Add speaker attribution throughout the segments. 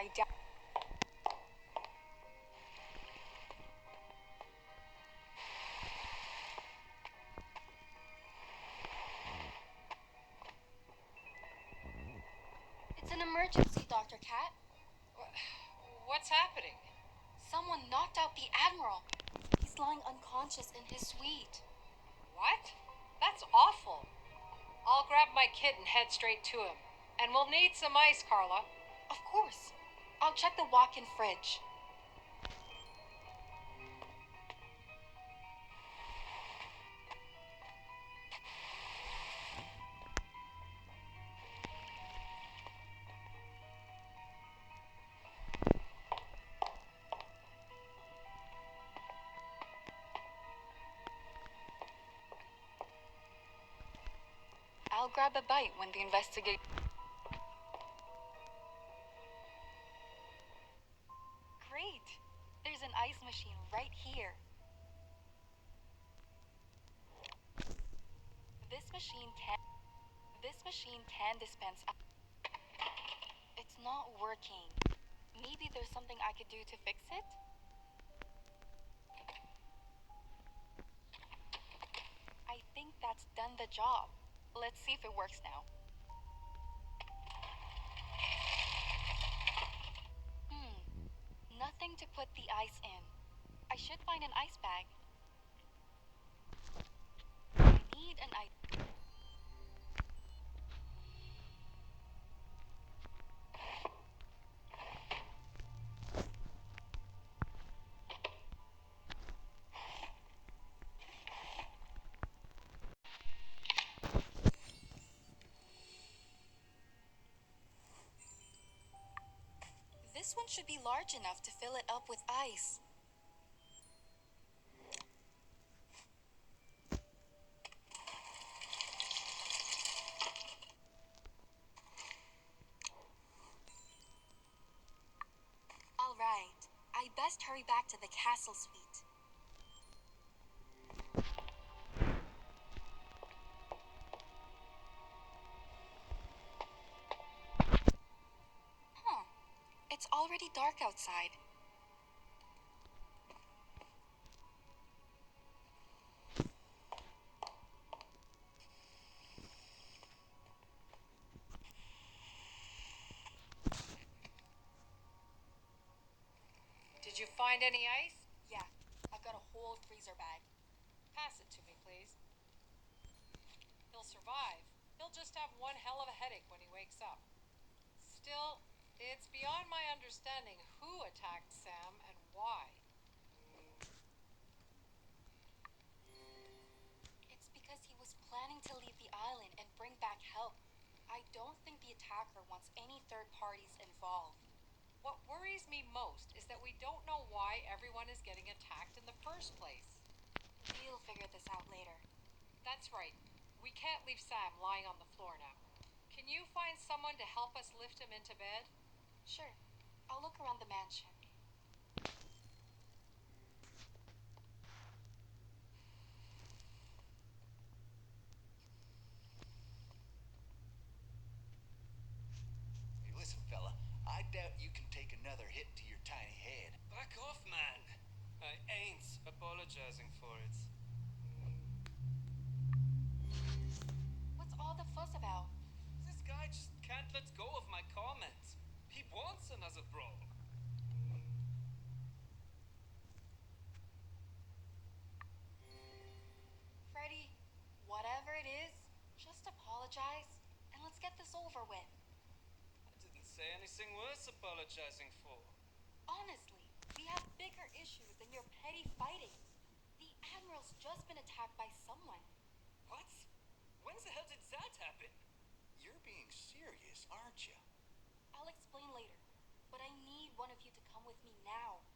Speaker 1: I doubt.
Speaker 2: It's an emergency, Dr. Cat.
Speaker 3: What's happening?
Speaker 2: Someone knocked out the Admiral. He's lying unconscious in his suite.
Speaker 3: What? That's awful. I'll grab my kit and head straight to him. And we'll need some ice, Carla.
Speaker 2: Of course. I'll check the walk-in fridge. I'll grab a bite when the investigation... Great! There's an ice machine right here. This machine can dispense... It's not working. Maybe there's something I could do to fix it? I think that's done the job. Let's see if it works now. Nothing to put the ice in. I should find an ice bag. I need an ice... This one should be large enough to fill it up with ice. All right, I best hurry back to the castle suite. It's already dark outside.
Speaker 3: Did you find any ice?
Speaker 2: Yeah, I've got a whole freezer bag.
Speaker 3: Pass it to me, please. He'll survive. He'll just have one hell of a headache when he wakes up. Still, it's beyond my understanding who attacked Sam and why.
Speaker 2: It's because he was planning to leave the island and bring back help. I don't think the attacker wants any third parties involved.
Speaker 3: What worries me most is that we don't know why everyone is getting attacked in the first place.
Speaker 2: We'll figure this out later.
Speaker 3: That's right. We can't leave Sam lying on the floor now. Can you find someone to help us lift him into bed?
Speaker 2: Sure. I'll look around the mansion.
Speaker 4: Hey, listen, fella. I doubt you can take another hit to your tiny head.
Speaker 5: Back off, man. I ain't apologizing for it.
Speaker 2: What's all the fuss about?
Speaker 5: This guy just can't let go of my comments. He wants another brawl.
Speaker 2: Freddy, whatever it is, just apologize and let's get this over with.
Speaker 5: I didn't say anything worth apologizing for.
Speaker 2: Honestly, we have bigger issues than your petty fighting. The Admiral's just been attacked by someone.
Speaker 5: What? When the hell did that happen?
Speaker 4: You're being serious, aren't you?
Speaker 2: I'll explain later, but I need one of you to come with me now.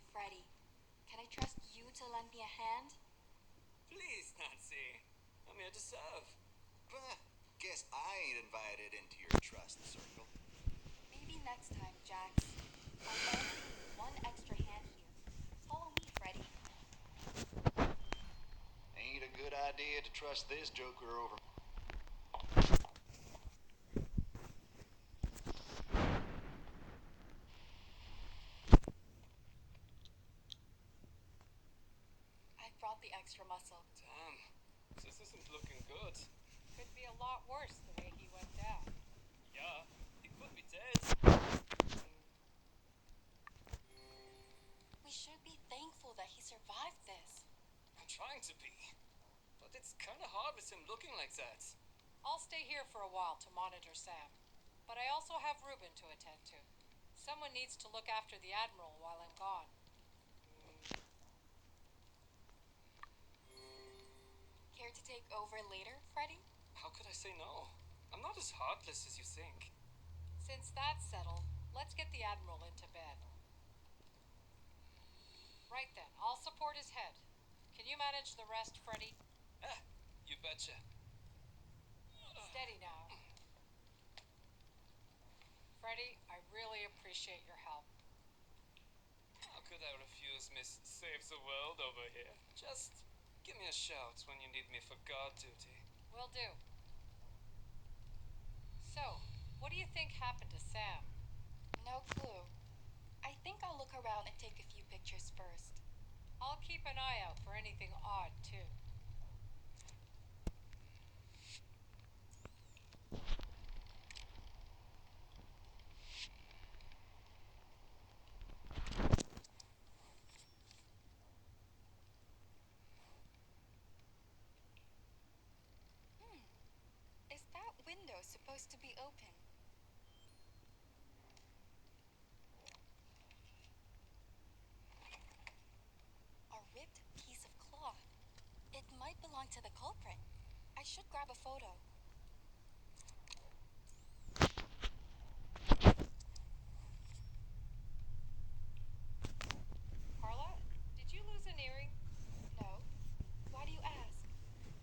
Speaker 2: Freddy, can I trust you to lend me a hand?
Speaker 5: Please, Nancy. I'm here to serve.
Speaker 4: Bah, guess I ain't invited into your trust circle.
Speaker 2: Maybe next time, Jax. I only need one extra hand here. Follow me, Freddy.
Speaker 4: Ain't a good idea to trust this joker over.
Speaker 2: got the extra muscle.
Speaker 5: Damn, this isn't looking good.
Speaker 3: Could be a lot worse the way he went down.
Speaker 5: Yeah, he could be dead.
Speaker 2: We should be thankful that he survived this.
Speaker 5: I'm trying to be. But it's kind of hard with him looking like that.
Speaker 3: I'll stay here for a while to monitor Sam. But I also have Ruben to attend to. Someone needs to look after the Admiral while I'm gone.
Speaker 2: Care to take over later, Freddy?
Speaker 5: How could I say no? I'm not as heartless as you think.
Speaker 3: Since that's settled, let's get the Admiral into bed. Right then, I'll support his head. Can you manage the rest, Freddy?
Speaker 5: Ah, you betcha.
Speaker 3: Steady now. Freddy, I really appreciate your help.
Speaker 5: How could I refuse Miss Saves the World over here? Just give me a shout when you need me for guard duty.
Speaker 3: Will do. So, what do you think happened to Sam?
Speaker 2: No clue. I think I'll look around and take a few pictures first.
Speaker 3: I'll keep an eye out for anything odd, too.
Speaker 2: Is that window supposed to be open? A ripped piece of cloth. It might belong to the culprit. I should grab a photo.
Speaker 3: Carla, did you lose an earring?
Speaker 2: No. Why do you ask?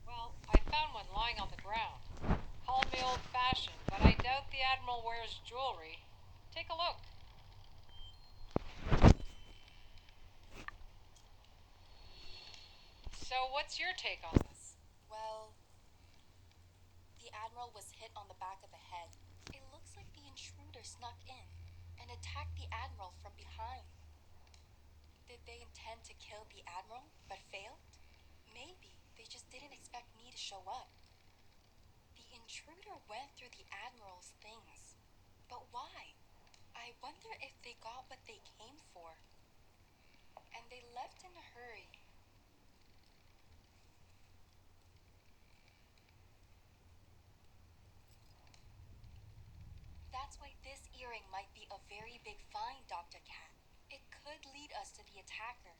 Speaker 3: Well, I found one lying on the ground. Call me old-fashioned, but I doubt the Admiral wears jewelry. Take a look. So, what's your take on this?
Speaker 2: Well, the Admiral was hit on the back of the head. It looks like the intruder snuck in and attacked the Admiral from behind. Did they intend to kill the Admiral, but failed? Maybe they just didn't expect me to show up. The intruder went through the Admiral's things. But why? I wonder if they got what they came for. And they left in a hurry. That's why this earring might be a very big find, Dr. Cat. It could lead us to the attacker.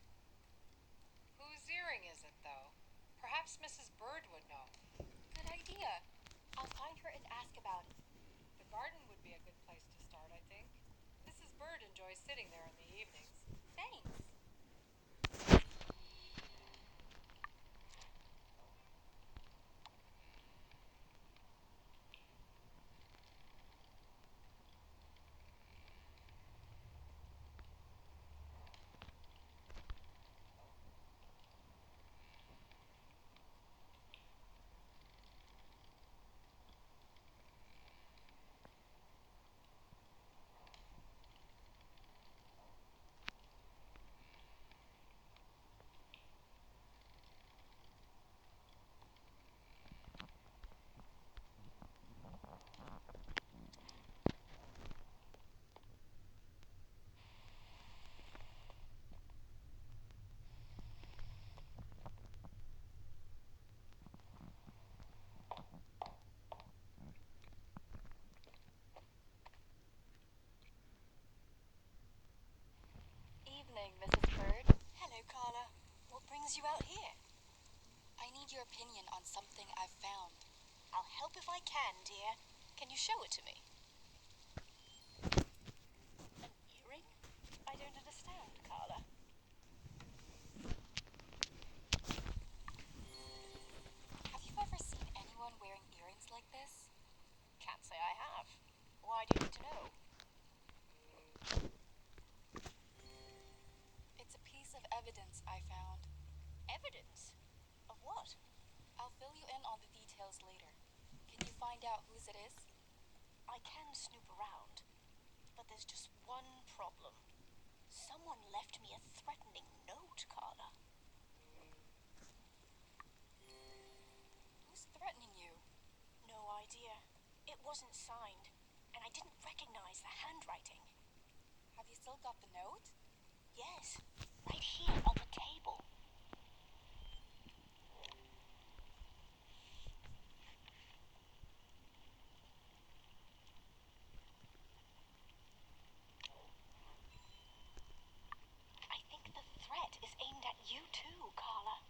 Speaker 3: Whose earring is it, though? Perhaps Mrs. Bird would know.
Speaker 2: Good idea. I'll find her and ask about it.
Speaker 3: The garden would be a good place to start, I think. Mrs. Bird enjoys sitting there in the evenings.
Speaker 2: Thanks. Evening, Mrs. Bird.
Speaker 1: Hello, Carla. What brings you out here?
Speaker 2: I need your opinion on something I've found.
Speaker 1: I'll help if I can, dear. Can you show it to me? An earring? I don't understand, Carla.
Speaker 2: Have you ever seen anyone wearing earrings like this?
Speaker 1: Can't say I have. Why do you need to know?
Speaker 2: It's a piece of evidence I found.
Speaker 1: Evidence? Of what?
Speaker 2: I'll fill you in on the details later. Can you find out whose it is?
Speaker 1: I can snoop around, but there's just one problem. Someone left me a threatening note, Carla.
Speaker 2: threatening you?
Speaker 1: No idea. It wasn't signed, and I didn't recognize the handwriting.
Speaker 2: Have you still got the note?
Speaker 1: Yes, right here on the table. I think the threat is aimed at you too, Carla.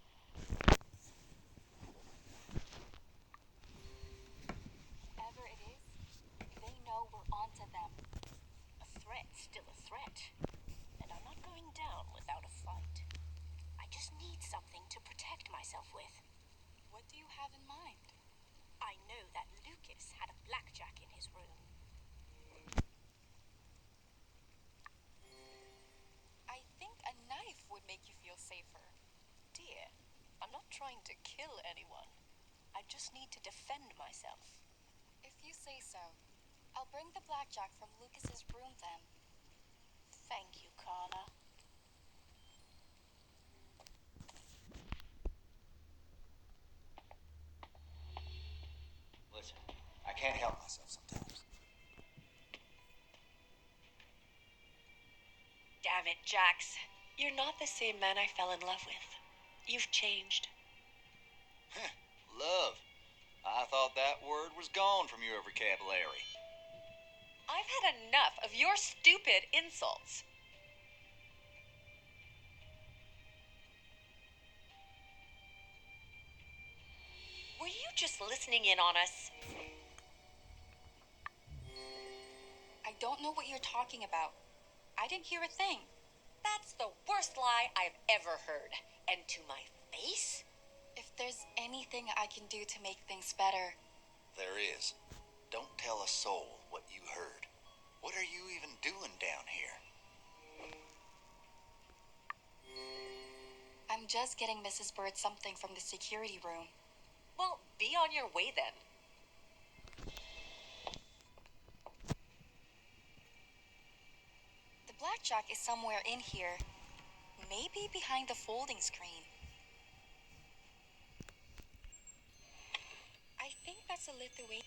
Speaker 2: Whoever it is, they know we're onto them.
Speaker 1: A threat's still a threat, and I'm not going down without a fight. I just need something to protect myself with.
Speaker 2: What do you have in mind?
Speaker 1: I know that Lucas had a blackjack in his room.
Speaker 2: I think a knife would make you feel safer.
Speaker 1: Dear, I'm not trying to kill anyone. I just need to defend myself.
Speaker 2: If you say so. I'll bring the blackjack from Lucas's room then.
Speaker 1: Thank you, Carla.
Speaker 4: Listen, I can't help myself sometimes.
Speaker 1: Damn it, Jax. You're not the same man I fell in love with. You've changed.
Speaker 4: Love. I thought that word was gone from your vocabulary.
Speaker 1: I've had enough of your stupid insults. Were you just listening in on us?
Speaker 2: I don't know what you're talking about. I didn't hear a thing.
Speaker 1: That's the worst lie I've ever heard. And to my face?
Speaker 2: If there's anything I can do to make things better,
Speaker 4: There is. Don't tell a soul what you heard. What are you even doing down here?
Speaker 2: I'm just getting Mrs. Bird something from the security room.
Speaker 1: Well, be on your way then.
Speaker 2: The blackjack is somewhere in here. Maybe behind the folding screen. I think that's a Lithuanian.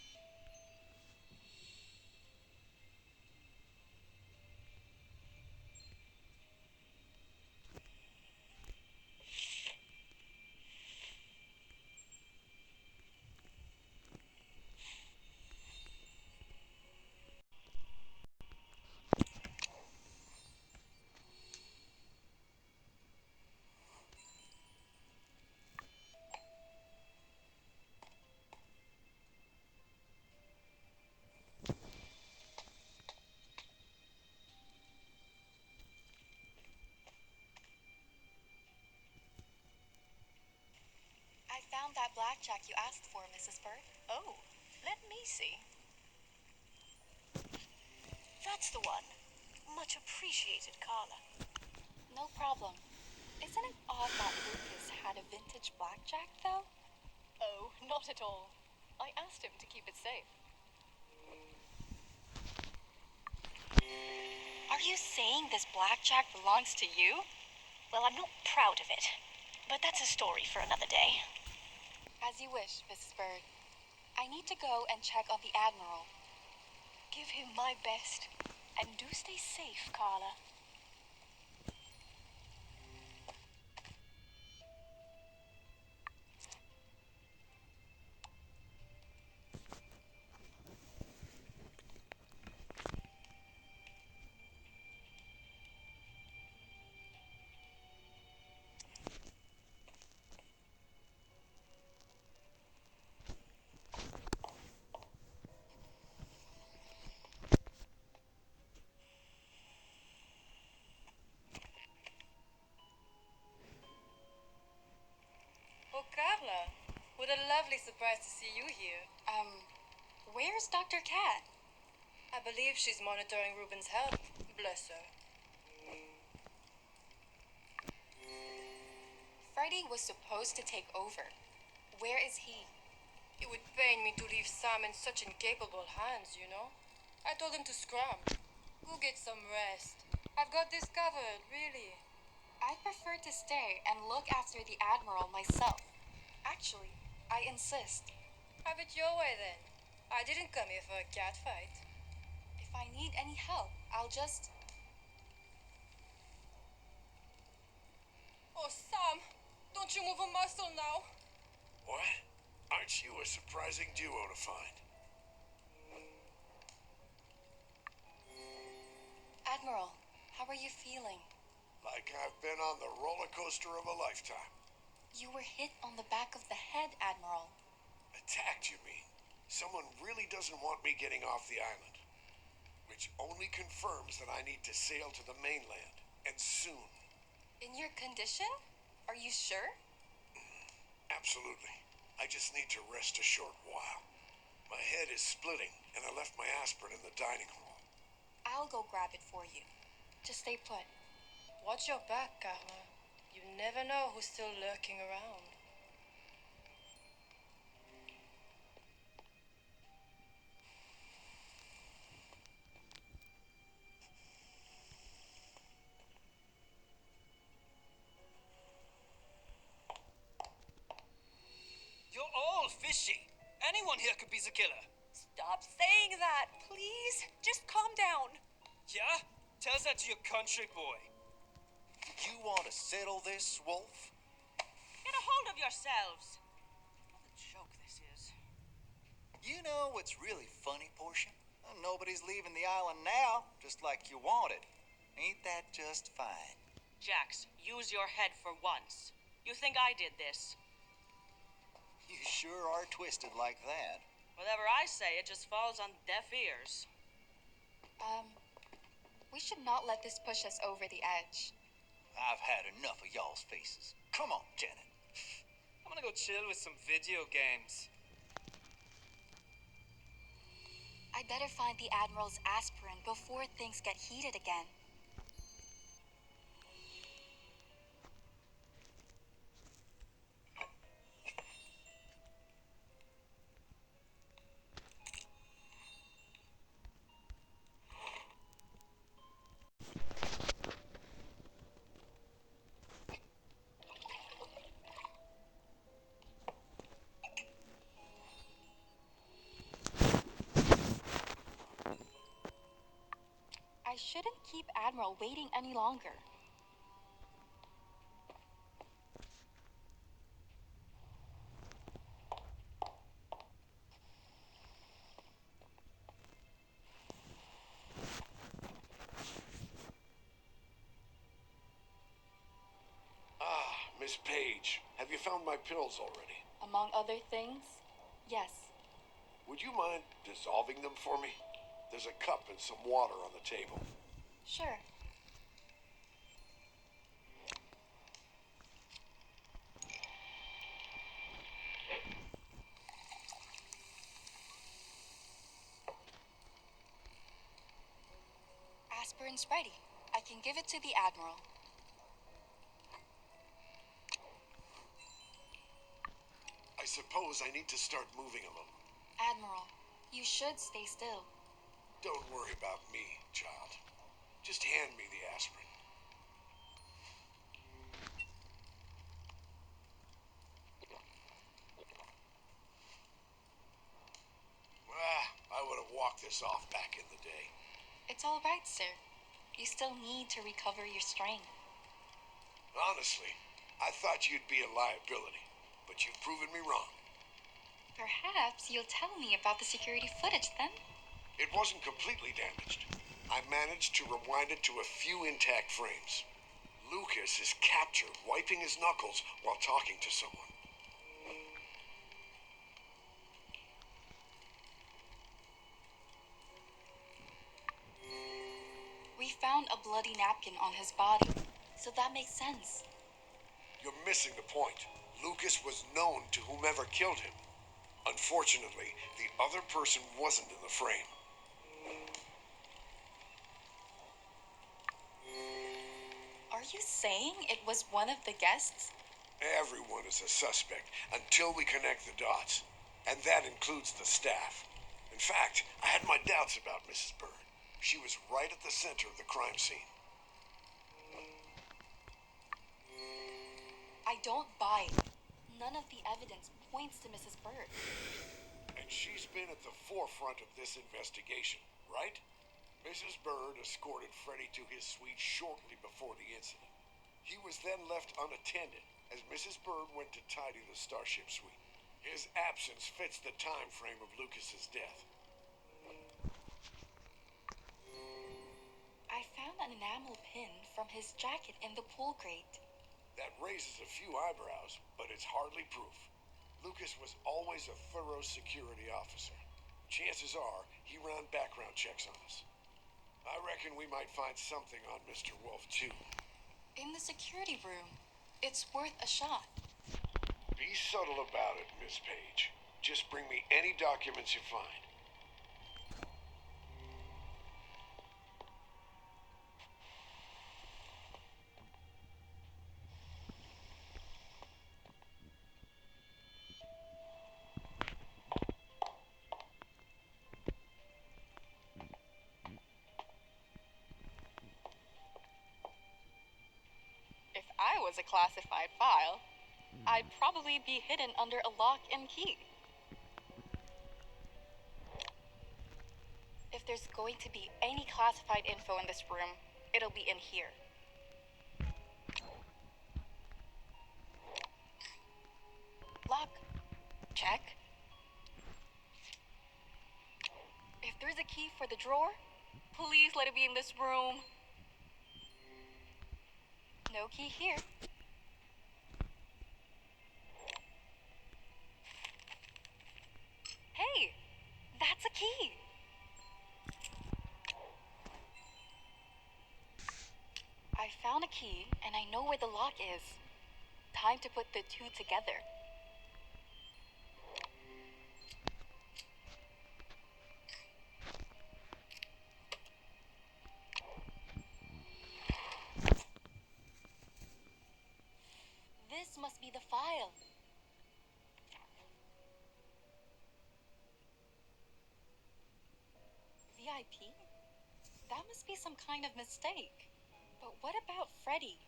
Speaker 2: I found that blackjack you asked for, Mrs. Bird.
Speaker 1: Oh, let me see. That's the one. Much appreciated, Carla.
Speaker 2: No problem. Isn't it odd that Lucas had a vintage blackjack, though?
Speaker 1: Oh, not at all. I asked him to keep it safe.
Speaker 2: Are you saying this blackjack belongs to you?
Speaker 1: Well, I'm not proud of it, but that's a story for another day.
Speaker 2: As you wish, Mrs. Bird. I need to go and check on the Admiral.
Speaker 1: Give him my best, and do stay safe, Carla.
Speaker 6: Oh, Carla, what a lovely surprise to see you here.
Speaker 2: Where's Dr. Cat?
Speaker 6: I believe she's monitoring Ruben's health. Bless her.
Speaker 2: Freddie was supposed to take over. Where is he?
Speaker 6: It would pain me to leave Sam in such incapable hands, you know. I told him to scram. Go get some rest. I've got this covered, really.
Speaker 2: I prefer to stay and look after the Admiral myself. Actually, I insist.
Speaker 6: Have it your way then. I didn't come here for a cat fight.
Speaker 2: If I need any help, I'll just...
Speaker 6: Oh, Sam, don't you move a muscle now.
Speaker 7: What? Aren't you a surprising duo to find?
Speaker 2: Admiral, how are you feeling?
Speaker 7: Like I've been on the roller coaster of a lifetime.
Speaker 2: You were hit on the back of the head, Admiral.
Speaker 7: Attacked, you mean? Someone really doesn't want me getting off the island. Which only confirms that I need to sail to the mainland, and soon.
Speaker 2: In your condition? Are you sure?
Speaker 7: Absolutely. I just need to rest a short while. My head is splitting, and I left my aspirin in the dining hall.
Speaker 2: I'll go grab it for you. Just stay put.
Speaker 6: Watch your back, Karma. You never know who's still lurking around.
Speaker 5: You're all fishy. Anyone here could be the killer.
Speaker 1: Stop saying that, please. Just calm down.
Speaker 5: Yeah? Tell that to your country boy.
Speaker 4: You want to settle this, Wolf?
Speaker 1: Get a hold of yourselves. What a joke this is.
Speaker 4: You know what's really funny, Portia? Nobody's leaving the island now, just like you wanted. Ain't that just fine?
Speaker 1: Jax, use your head for once. You think I did this?
Speaker 4: You sure are twisted like that.
Speaker 1: Whatever I say, it just falls on deaf ears.
Speaker 2: We should not let this push us over the edge.
Speaker 4: I've had enough of y'all's faces. Come on, Janet.
Speaker 5: I'm gonna go chill with some video games.
Speaker 2: I'd better find the Admiral's aspirin before things get heated again. I shouldn't keep Admiral waiting any longer.
Speaker 7: Ah, Miss Page, have you found my pills already?
Speaker 2: Among other things, yes.
Speaker 7: Would you mind dissolving them for me? There's a cup and some water on the table.
Speaker 2: Sure. Aspirin's ready. I can give it to the Admiral.
Speaker 7: I suppose I need to start moving a little.
Speaker 2: Admiral, you should stay still.
Speaker 7: Don't worry about me, child. Just hand me the aspirin. I would have walked this off back in the day.
Speaker 2: It's all right, sir. You still need to recover your strength.
Speaker 7: Honestly, I thought you'd be a liability, but you've proven me wrong.
Speaker 2: Perhaps you'll tell me about the security footage then?
Speaker 7: It wasn't completely damaged. I managed to rewind it to a few intact frames. Lucas is captured wiping his knuckles while talking to someone.
Speaker 2: We found a bloody napkin on his body, so that makes sense.
Speaker 7: You're missing the point. Lucas was known to whomever killed him. Unfortunately, the other person wasn't in the frame.
Speaker 2: Are you saying it was one of the guests?
Speaker 7: Everyone is a suspect until we connect the dots. And that includes the staff. In fact, I had my doubts about Mrs. Bird. She was right at the center of the crime scene.
Speaker 2: I don't buy it. None of the evidence points to Mrs. Bird.
Speaker 7: And she's been at the forefront of this investigation, right? Mrs. Bird escorted Freddie to his suite shortly before the incident. He was then left unattended as Mrs. Bird went to tidy the Starship suite. His absence fits the time frame of Lucas's death.
Speaker 2: I found an enamel pin from his jacket in the pool grate.
Speaker 7: That raises a few eyebrows, but it's hardly proof. Lucas was always a thorough security officer. Chances are he ran background checks on us. I reckon we might find something on Mr. Wolf, too.
Speaker 2: In the security room. It's worth a shot.
Speaker 7: Be subtle about it, Miss Page. Just bring me any documents you find.
Speaker 2: If I was a classified file, I'd probably be hidden under a lock and key. If there's going to be any classified info in this room, it'll be in here. Lock. Check. If there's a key for the drawer, please let it be in this room. No key here. Hey, that's a key. I found a key and I know where the lock is. Time to put the two together. This must be the file. VIP? That must be some kind of mistake. But what about Freddie?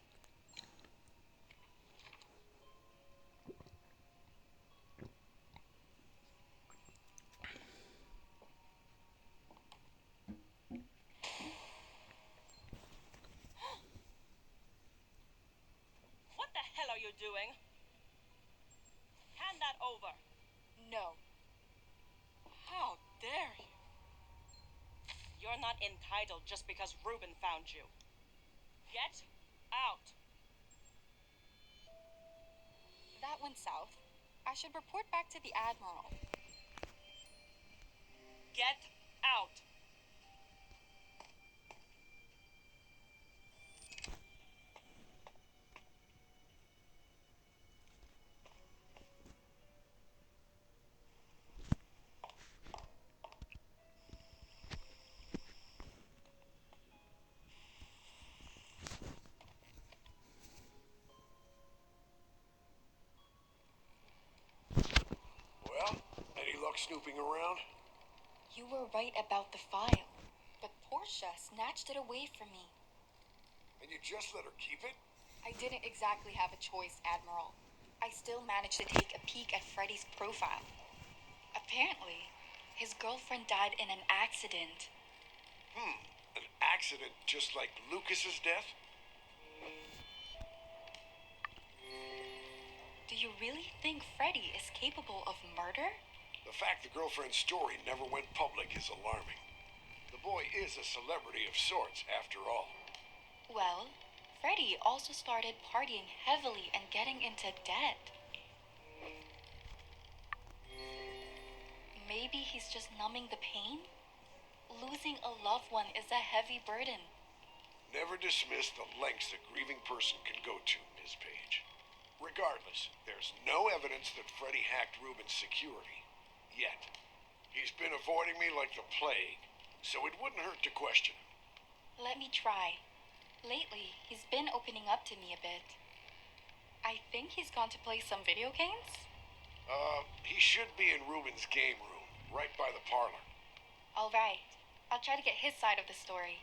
Speaker 1: What the hell are you doing? Hand that over.
Speaker 2: No. How dare you?
Speaker 1: You're not entitled just because Reuben found you. Get out.
Speaker 2: That went south. I should report back to the Admiral.
Speaker 1: Get out.
Speaker 7: Well, any luck snooping around?
Speaker 2: You were right about the file, but Portia snatched it away from me.
Speaker 7: And you just let her keep it?
Speaker 2: I didn't exactly have a choice, Admiral. I still managed to take a peek at Freddie's profile. Apparently, his girlfriend died in an accident.
Speaker 7: An accident just like Lucas's death?
Speaker 2: Do you really think Freddie is capable of murder?
Speaker 7: The fact the girlfriend's story never went public is alarming. The boy is a celebrity of sorts, after all.
Speaker 2: Well, Freddie also started partying heavily and getting into debt. Maybe he's just numbing the pain? Losing a loved one is a heavy burden.
Speaker 7: Never dismiss the lengths a grieving person can go to, Ms. Page. Regardless, there's no evidence that Freddie hacked Reuben's security. Yet. He's been avoiding me like the plague, so it wouldn't hurt to question him.
Speaker 2: Let me try. Lately, he's been opening up to me a bit. I think he's gone to play some video games?
Speaker 7: He should be in Reuben's game room, right by the parlor.
Speaker 2: All right. I'll try to get his side of the story.